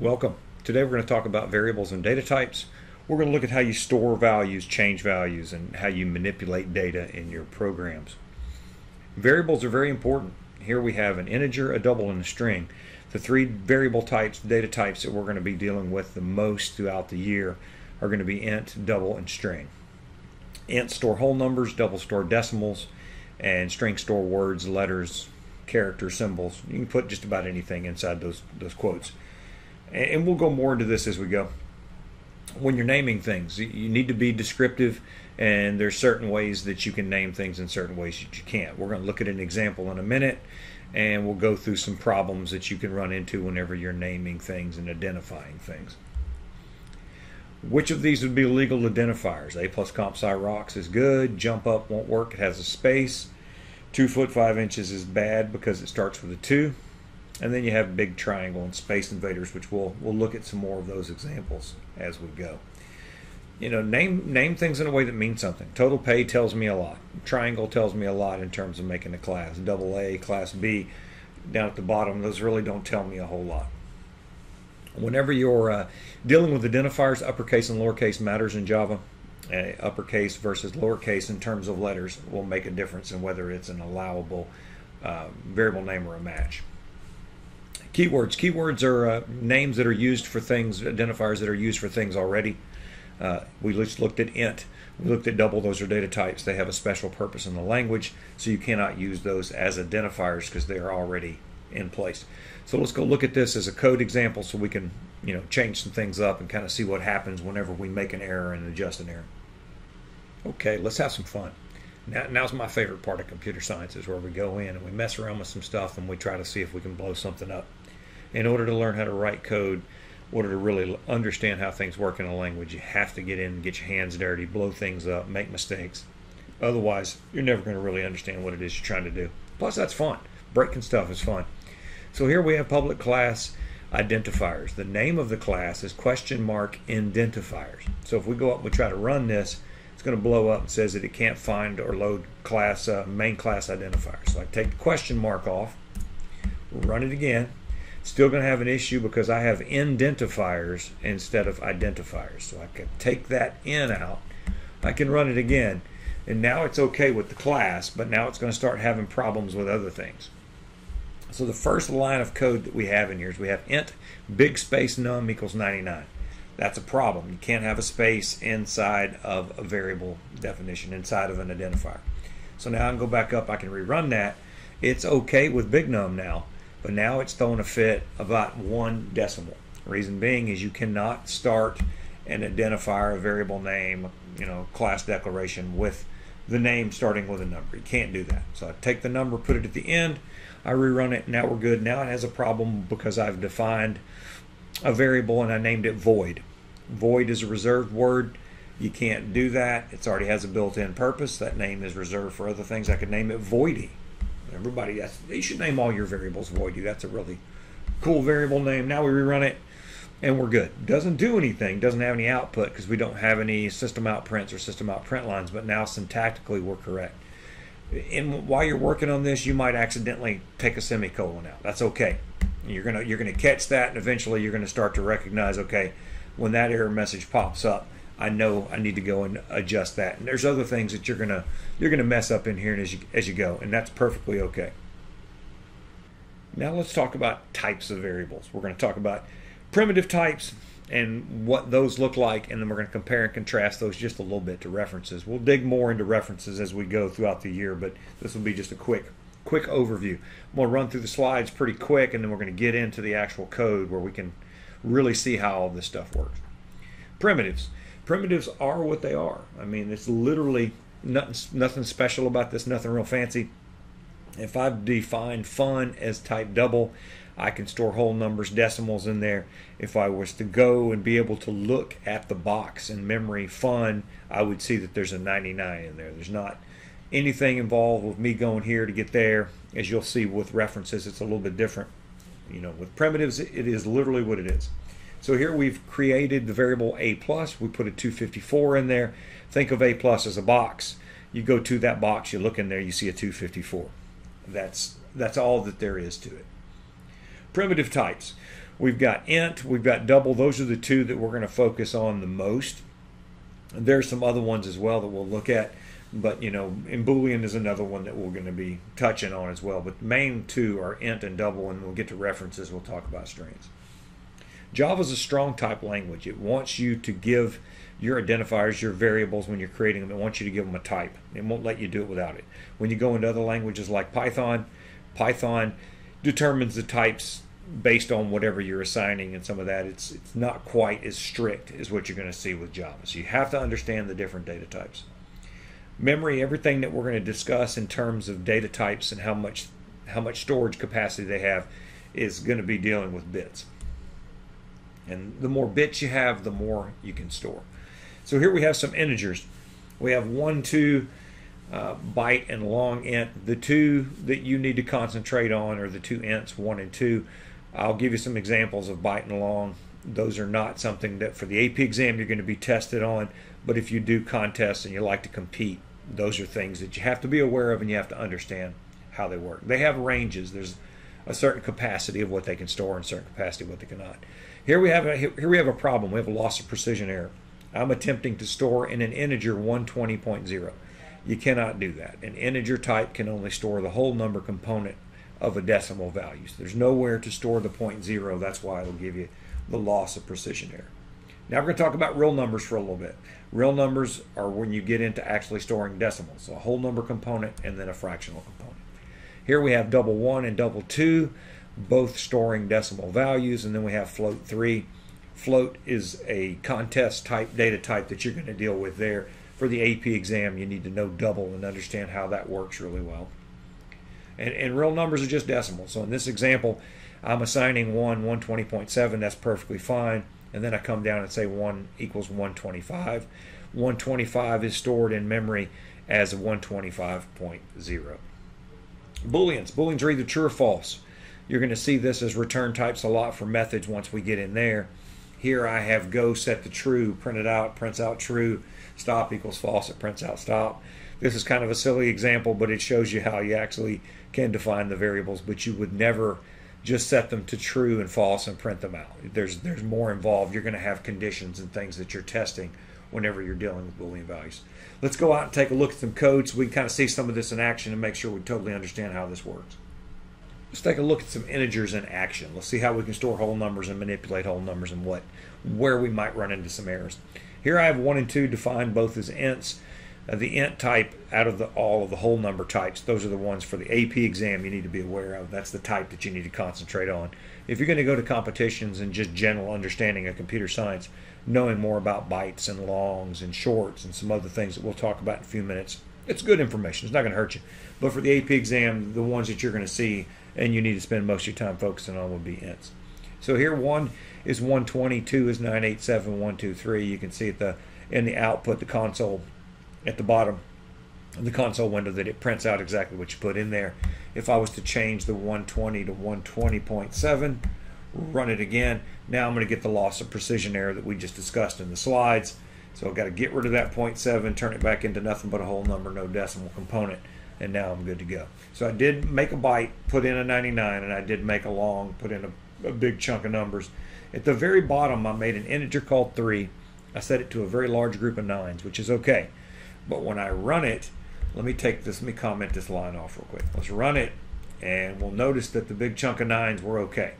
Welcome. Today we're going to talk about variables and data types. We're going to look at how you store values, change values, and how you manipulate data in your programs. Variables are very important. Here we have an integer, a double, and a string. The three variable types, data types that we're going to be dealing with the most throughout the year are going to be int, double, and string. Int store whole numbers, double store decimals, and string store words, letters, characters, symbols. You can put just about anything inside those quotes. And we'll go more into this as we go. When you're naming things, you need to be descriptive, and there's certain ways that you can name things and certain ways that you can't. We're going to look at an example in a minute, and we'll go through some problems that you can run into whenever you're naming things and identifying things. Which of these would be legal identifiers? A plus comp sci rocks is good. Jump up won't work. It has a space. 2 foot 5 inches is bad because it starts with a 2. And then you have big triangle and space invaders, which we'll look at some more of those examples as we go. You know, name things in a way that means something. Total pay tells me a lot. Triangle tells me a lot in terms of making a class. Double A, class B, down at the bottom, those really don't tell me a whole lot. Whenever you're dealing with identifiers, uppercase and lowercase matters in Java. Uppercase versus lowercase in terms of letters will make a difference in whether it's an allowable variable name or a match. Keywords. Keywords are names that are used for things, identifiers that are used for things already. We just looked at int. We looked at double. Those are data types. They have a special purpose in the language, so you cannot use those as identifiers because they are already in place. So let's go look at this as a code example so we can change some things up and kind of see what happens whenever we make an error and adjust an error. Okay, let's have some fun. Now's my favorite part of computer science, is where we go in and we mess around with some stuff and we try to see if we can blow something up. In order to learn how to write code, in order to really understand how things work in a language, you have to get in and get your hands dirty, blow things up, make mistakes. Otherwise, you're never going to really understand what it is you're trying to do. Plus, that's fun. Breaking stuff is fun. So here we have public class identifiers. The name of the class is $identifiers. So if we go up and we try to run this, it's going to blow up and says that it can't find or load class main class identifiers. So I take the question mark off, run it again. Still going to have an issue because I have indentifiers instead of identifiers. So I can take that in out. I can run it again. And now it's okay with the class, but now it's going to start having problems with other things. So the first line of code that we have in here is we have int big space num equals 99. That's a problem. You can't have a space inside of a variable definition, inside of an identifier. So now I can go back up. I can rerun that. It's okay with big num now. But now it's throwing a fit about 1 decimal. Reason being is you cannot start an identifier, a variable name, class declaration with the name starting with a number. You can't do that. So I take the number, put it at the end, I rerun it, now we're good. Now it has a problem because I've defined a variable and I named it void. Void is a reserved word. You can't do that. It already has a built-in purpose. That name is reserved for other things. I could name it voidy. Everybody, you should name all your variables voidy. That's a really cool variable name. Now we rerun it and we're good. Doesn't do anything, doesn't have any output because we don't have any system out prints or system out print lines, but now syntactically we're correct. And while you're working on this, you might accidentally take a semicolon out. That's okay. You're gonna catch that, and eventually you're gonna start to recognize, okay, when that error message pops up, I know I need to go and adjust that. And there's other things that you're gonna mess up in here as you go, and that's perfectly okay. Now let's talk about types of variables. We're going to talk about primitive types and what those look like, and then we're going to compare and contrast those just a little bit to references. We'll dig more into references as we go throughout the year, but this will be just a quick overview. I'm going to run through the slides pretty quick, and then we're going to get into the actual code where we can really see how all this stuff works. Primitives. Primitives are what they are. I mean, it's literally nothing special about this, nothing real fancy. If I've defined fun as type double, I can store whole numbers, decimals in there. If I was to go and be able to look at the box in memory fun, I would see that there's a 99 in there. There's not anything involved with me going here to get there. As you'll see with references, it's a little bit different. With primitives, it is literally what it is. So here we've created the variable a plus. We put a 254 in there. Think of a plus as a box. You go to that box, you look in there, you see a 254. That's all that there is to it. Primitive types. We've got int, we've got double. Those are the two that we're going to focus on the most. There's some other ones as well that we'll look at, but and Boolean is another one that we're going to be touching on as well. But the main two are int and double, and we'll get to references. We'll talk about strings. Java is a strong type language. It wants you to give your identifiers, your variables, when you're creating them. It wants you to give them a type. It won't let you do it without it. When you go into other languages like Python, Python determines the types based on whatever you're assigning, and some of that it's not quite as strict as what you're going to see with Java. So you have to understand the different data types. Memory, everything that we're going to discuss in terms of data types and how much storage capacity they have is going to be dealing with bits. And the more bits you have, the more you can store. So here we have some integers. We have 1, 2, byte and long int. The two that you need to concentrate on are the two ints, 1 and 2. I'll give you some examples of byte and long. Those are not something that for the AP exam you're going to be tested on, but if you do contests and you like to compete, those are things that you have to be aware of and you have to understand how they work. They have ranges. There's a certain capacity of what they can store and a certain capacity of what they cannot. Here we have a problem. We have a loss of precision error. I'm attempting to store in an integer 120.0. You cannot do that. An integer type can only store the whole number component of a decimal value. So there's nowhere to store the 0.0. That's why it'll give you the loss of precision error. Now we're going to talk about real numbers for a little bit. Real numbers are when you get into actually storing decimals. So a whole number component and then a fractional component. Here we have double 1 and double 2, both storing decimal values, and then we have float 3. Float is a contest type data type that you're going to deal with there. For the AP exam, you need to know double and understand how that works really well. And real numbers are just decimals. So in this example, I'm assigning 1 120.7. That's perfectly fine. And then I come down and say 1 equals 125. 125 is stored in memory as 125.0. Booleans. Booleans are either true or false. You're going to see this as return types a lot for methods once we get in there. Here I have go set to true, print it out, prints out true, stop equals false, it prints out stop. This is kind of a silly example, but it shows you how you actually can define the variables, but you would never just set them to true and false and print them out. There's more involved. You're going to have conditions and things that you're testing whenever you're dealing with Boolean values. Let's go out and take a look at some code so we can kind of see some of this in action and make sure we totally understand how this works. Let's take a look at some integers in action. Let's see how we can store whole numbers and manipulate whole numbers and where we might run into some errors. Here I have 1 and 2 defined both as ints. The int type out of all of the whole number types, those are the ones for the AP exam you need to be aware of. That's the type that you need to concentrate on. If you're going to go to competitions and just general understanding of computer science, knowing more about bytes and longs and shorts and some other things that we'll talk about in a few minutes, it's good information. It's not going to hurt you. But for the AP exam, the ones that you're going to see and you need to spend most of your time focusing on would be ints. So here 1 is 120, 2 is 987, 1, 2, 3. You can see in the output, the console at the bottom of the console window that it prints out exactly what you put in there. If I was to change the 120 to 120.7, run it again, now I'm going to get the loss of precision error that we just discussed in the slides. So I've got to get rid of that 0.7, turn it back into nothing but a whole number, no decimal component, and now I'm good to go. So I did make a byte, put in a 99, and I did make a long, put in a big chunk of numbers. At the very bottom, I made an integer called 3. I set it to a very large group of 9s, which is okay. But when I run it, let me comment this line off real quick. Let's run it, and we'll notice that the big chunk of 9s were okay.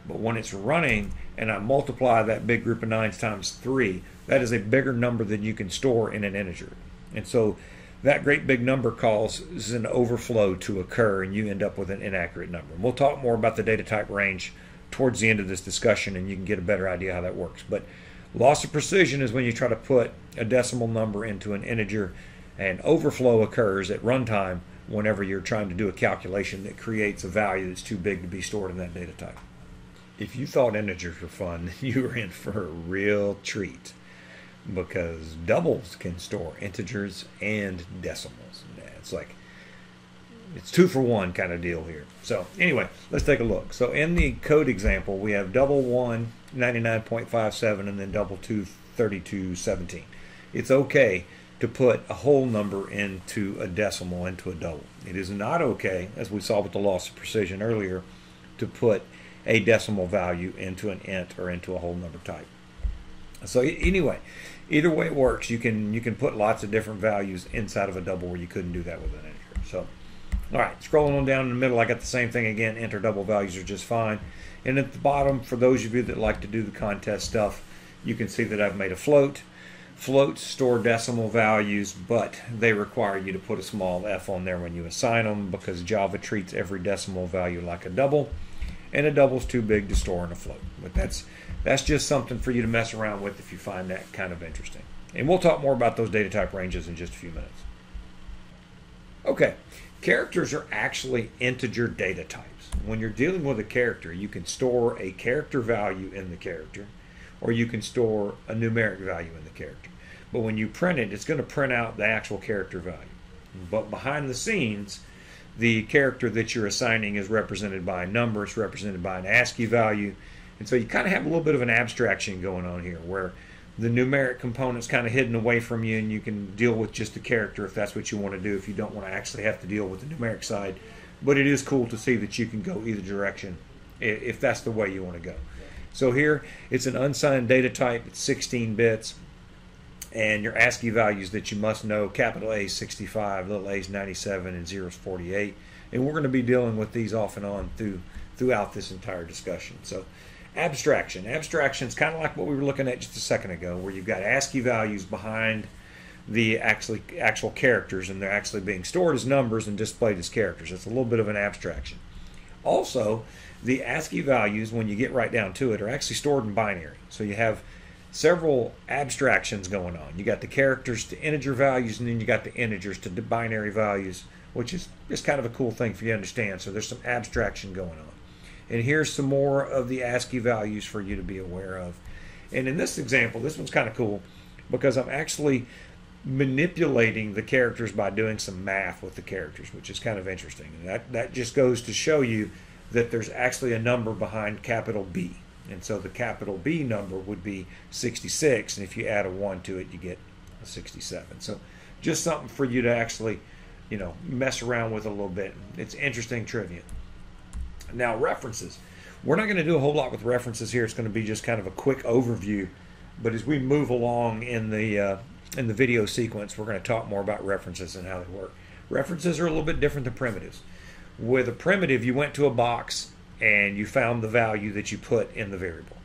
But when it's running and I multiply that big group of 9s times 3, that is a bigger number than you can store in an integer. And so that great big number causes an overflow to occur, and you end up with an inaccurate number. And we'll talk more about the data type range towards the end of this discussion, and you can get a better idea how that works. But loss of precision is when you try to put a decimal number into an integer, and overflow occurs at runtime whenever you're trying to do a calculation that creates a value that's too big to be stored in that data type. If you thought integers were fun, you were in for a real treat, because doubles can store integers and decimals. It's 2 for 1 kind of deal here. So anyway, let's take a look. So in the code example, we have double 1, 99.57, and then double 2, 3217. It's okay to put a whole number into a decimal, into a double. It is not okay, as we saw with the loss of precision earlier, to put a decimal value into an int or into a whole number type. So anyway, either way it works. You can put lots of different values inside of a double where you couldn't do that with an integer. So, all right, scrolling on down in the middle, I got the same thing again. Enter double values are just fine. And at the bottom, for those of you that like to do the contest stuff, you can see that I've made a float. Floats store decimal values, but they require you to put a small f on there when you assign them, because Java treats every decimal value like a double, and a double is too big to store in a float. But that's just something for you to mess around with if you find that kind of interesting. And we'll talk more about those data type ranges in just a few minutes. Okay, characters are actually integer data types. When you're dealing with a character, you can store a character value in the character, or you can store a numeric value in the character. But when you print it, it's going to print out the actual character value. But behind the scenes, the character that you're assigning is represented by a number, it's represented by an ASCII value. And so you kind of have a little bit of an abstraction going on here, where the numeric component's kind of hidden away from you, and you can deal with just the character if that's what you want to do, if you don't want to actually have to deal with the numeric side. But it is cool to see that you can go either direction if that's the way you want to go. So here, it's an unsigned data type. It's 16 bits. And your ASCII values that you must know, capital A is 65, little a is 97, and 0 is 48. And we're going to be dealing with these off and on throughout this entire discussion. So abstraction. Abstraction is kind of like what we were looking at just a second ago, where you've got ASCII values behind the actual characters, and they're actually being stored as numbers and displayed as characters. It's a little bit of an abstraction. Also, the ASCII values, when you get right down to it, are actually stored in binary. So you have several abstractions going on. You got the characters to integer values, and then you got the integers to the binary values, which is just kind of a cool thing for you to understand. So there's some abstraction going on. And here's some more of the ASCII values for you to be aware of. And in this example, this one's kind of cool because I'm actually manipulating the characters by doing some math with the characters, which is kind of interesting. And that just goes to show you that there's actually a number behind capital B. And so the capital B number would be 66, and if you add a 1 to it, you get a 67. So just something for you to actually, mess around with a little bit. It's interesting trivia. Now, references. We're not going to do a whole lot with references here. It's going to be just kind of a quick overview. But as we move along in the video sequence, we're going to talk more about references and how they work. References are a little bit different than primitives. With a primitive, you went to a box and you found the value that you put in the variable.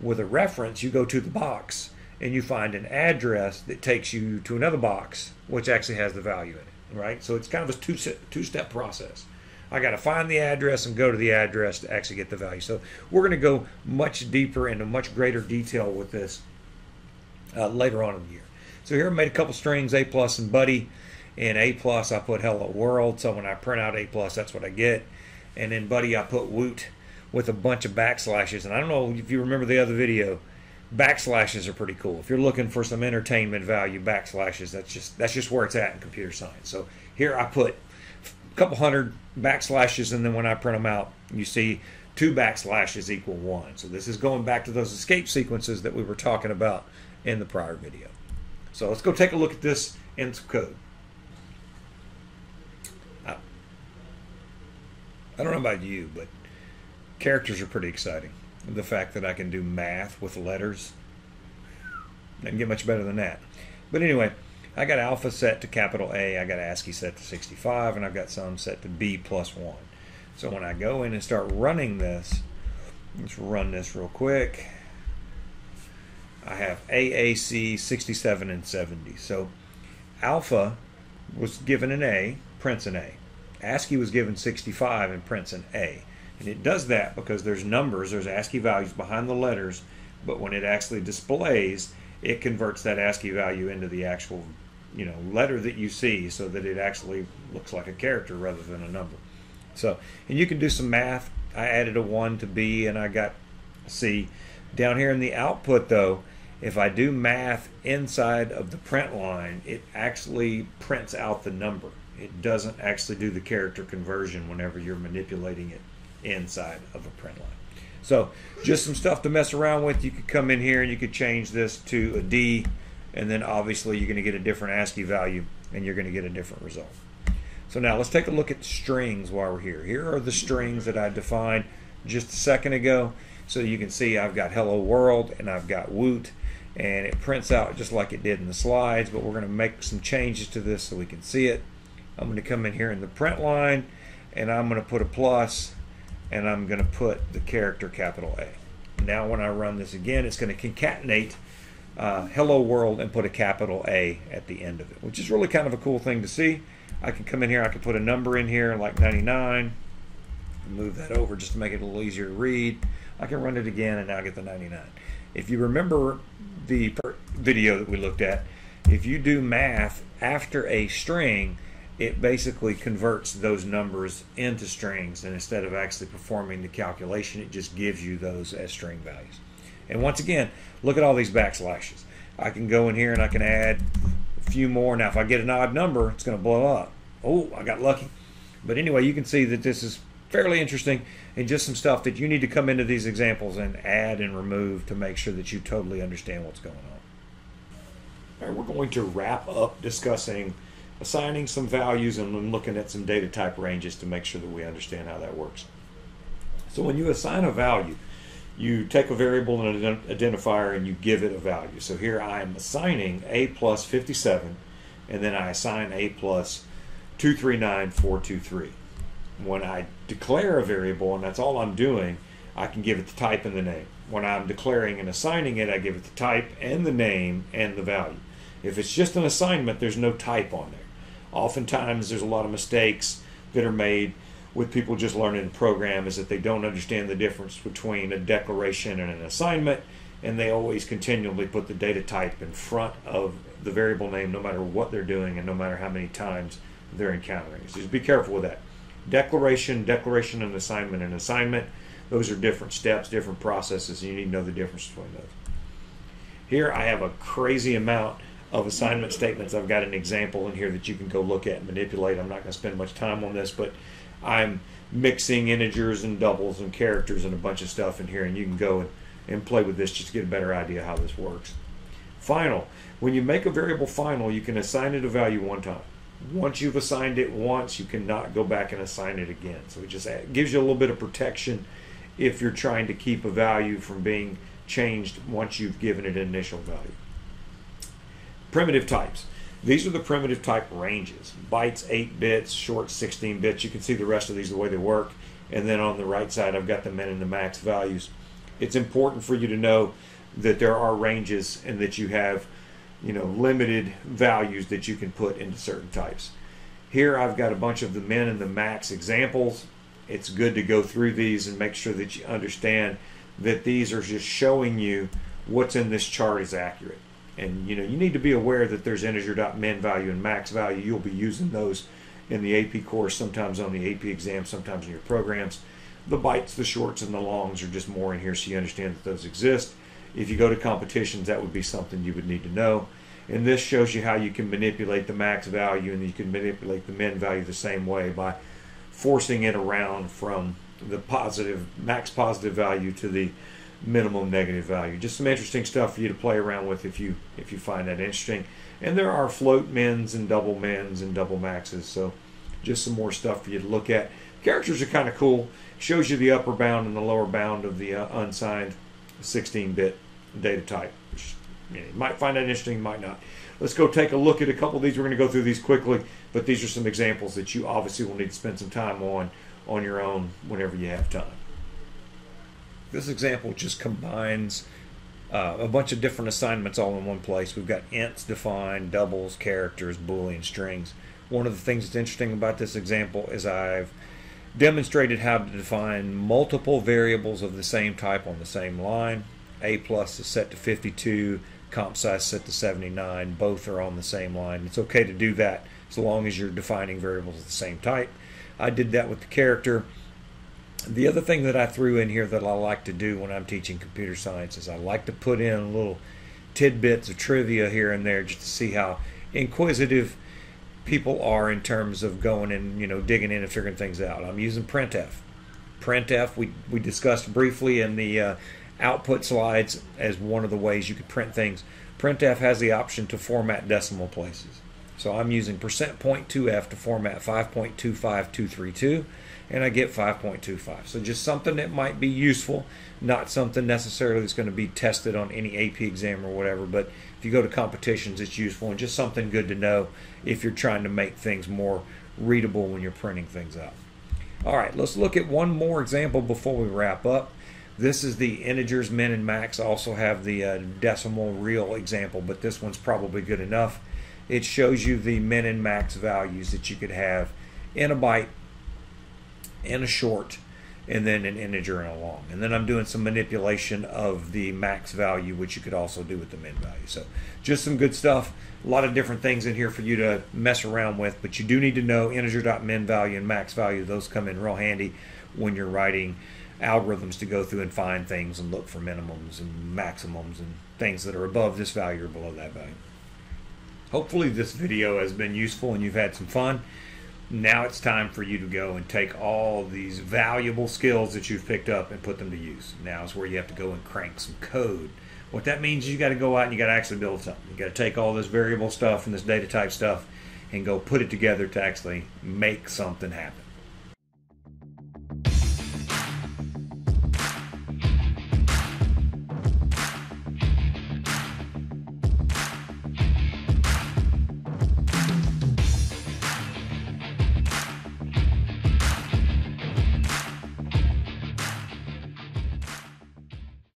With a reference, you go to the box and you find an address that takes you to another box, which actually has the value in it, right? So it's kind of a two-step process. I got to find the address and go to the address to actually get the value. So we're going to go much deeper into much greater detail with this later on in the year. So here I made a couple strings, A plus and buddy. In A plus, I put hello world. So when I print out A plus, that's what I get. And in buddy, I put woot with a bunch of backslashes. And I don't know if you remember the other video, backslashes are pretty cool. If you're looking for some entertainment value, backslashes, that's just where it's at in computer science. So here I put a couple hundred backslashes, and then when I print them out, you see 2 backslashes equal 1. So this is going back to those escape sequences that we were talking about in the prior video. So let's go take a look at this in some code. I don't know about you, but characters are pretty exciting. The fact that I can do math with letters, doesn't get much better than that. But anyway, I got alpha set to capital A, I got ASCII set to 65, and I've got sum set to B plus 1. So when I go in and start running this, let's run this real quick. I have AAC 67 and 70. So alpha was given an A, prints an A. ASCII was given 65 and prints an A. And it does that because there's numbers, there's ASCII values behind the letters, but when it actually displays, it converts that ASCII value into the actual, letter that you see, so that it actually looks like a character rather than a number. So, and you can do some math. I added a 1 to B and I got C. Down here in the output though, if I do math inside of the print line, it actually prints out the number. It doesn't actually do the character conversion whenever you're manipulating it inside of a print line. So just some stuff to mess around with. You could come in here and you could change this to a D, and then obviously you're going to get a different ASCII value and you're going to get a different result. So now let's take a look at strings while we're here. Here are the strings that I defined. just a second ago. So you can see I've got hello world and I've got woot, and it prints out just like it did in the slides, but we're going to make some changes to this so we can see it. I'm going to come in here in the print line and I'm going to put a plus and I'm going to put the character capital A. Now when I run this again, it's going to concatenate hello world and put a capital A at the end of it, which is really kind of a cool thing to see. I can come in here, I can put a number in here like 99, move that over just to make it a little easier to read. I can run it again and now get the 99. If you remember the video that we looked at, if you do math after a string, it basically converts those numbers into strings, and instead of actually performing the calculation, it just gives you those as string values. And once again, look at all these backslashes. I can go in here and I can add a few more. Now if I get an odd number, it's going to blow up. Oh, I got lucky. But anyway, you can see that this is fairly interesting and just some stuff that you need to come into these examples and add and remove to make sure that you totally understand what's going on. All right, we're going to wrap up discussing assigning some values and then looking at some data type ranges to make sure that we understand how that works. So when you assign a value, you take a variable and an identifier and you give it a value. So here I am assigning a plus 57, and then I assign a plus 239423. When I declare a variable, and that's all I'm doing, I can give it the type and the name. When I'm declaring and assigning it, I give it the type and the name and the value. If it's just an assignment, there's no type on there. Oftentimes there's a lot of mistakes that are made with people just learning the program, is that they don't understand the difference between a declaration and an assignment, and they always continually put the data type in front of the variable name no matter what they're doing and no matter how many times they're encountering it. So just be careful with that. Declaration and assignment, those are different steps, different processes, and you need to know the difference between those. Here I have a crazy amount of assignment statements. I've got an example in here that you can go look at and manipulate. I'm not going to spend much time on this, but I'm mixing integers and doubles and characters and a bunch of stuff in here, and you can go and play with this just to get a better idea how this works. Final. When you make a variable final, you can assign it a value one time. Once you've assigned it once, you cannot go back and assign it again. So it just gives you a little bit of protection if you're trying to keep a value from being changed once you've given it an initial value. Primitive types. These are the primitive type ranges. Bytes 8 bits, short 16 bits. You can see the rest of these the way they work. And then on the right side, I've got the min and the max values. It's important for you to know that there are ranges and that you have, limited values that you can put into certain types. Here I've got a bunch of the min and the max examples. It's good to go through these and make sure that you understand that these are just showing you what's in this chart is accurate. And you need to be aware that there's integer.min value and max value. You'll be using those in the AP course, sometimes on the AP exam, sometimes in your programs. The bytes, the shorts, and the longs are just more in here so you understand that those exist. If you go to competitions, that would be something you would need to know. And this shows you how you can manipulate the max value, and you can manipulate the min value the same way by forcing it around from the max positive value to the minimum negative value. Just some interesting stuff for you to play around with if you find that interesting. And there are float mins and double maxes, so just some more stuff for you to look at. Characters are kind of cool. Shows you the upper bound and the lower bound of the unsigned 16-bit data type. You might find that interesting, you might not. Let's go take a look at a couple of these. We're going to go through these quickly, but these are some examples that you obviously will need to spend some time on your own whenever you have time. This example just combines a bunch of different assignments all in one place. We've got ints defined, doubles, characters, Boolean, strings. One of the things that's interesting about this example is I've demonstrated how to define multiple variables of the same type on the same line. A plus is set to 52, comp size set to 79. Both are on the same line. It's okay to do that so long as you're defining variables of the same type. I did that with the character. The other thing that I threw in here that I like to do when I'm teaching computer science is I like to put in little tidbits of trivia here and there just to see how inquisitive people are in terms of going and digging in and figuring things out. I'm using printf. Printf we discussed briefly in the output slides as one of the ways you could print things. Printf has the option to format decimal places. So I'm using %.2f to format 5.25232, and I get 5.25. So just something that might be useful, not something necessarily that's going to be tested on any AP exam or whatever, but if you go to competitions, it's useful and just something good to know if you're trying to make things more readable when you're printing things out. All right, let's look at one more example before we wrap up. This is the integers, min and max. I also have the decimal real example, but this one's probably good enough. It shows you the min and max values that you could have in a byte, in a short, and then an integer and a long. And then I'm doing some manipulation of the max value, which you could also do with the min value. So just some good stuff. A lot of different things in here for you to mess around with, but you do need to know integer.min value and max value. Those come in real handy when you're writing algorithms to go through and find things and look for minimums and maximums and things that are above this value or below that value. Hopefully this video has been useful and you've had some fun. Now it's time for you to go and take all these valuable skills that you've picked up and put them to use. Now is where you have to go and crank some code. What that means is you got to go out and you got to actually build something. You got to take all this variable stuff and this data type stuff and go put it together to actually make something happen.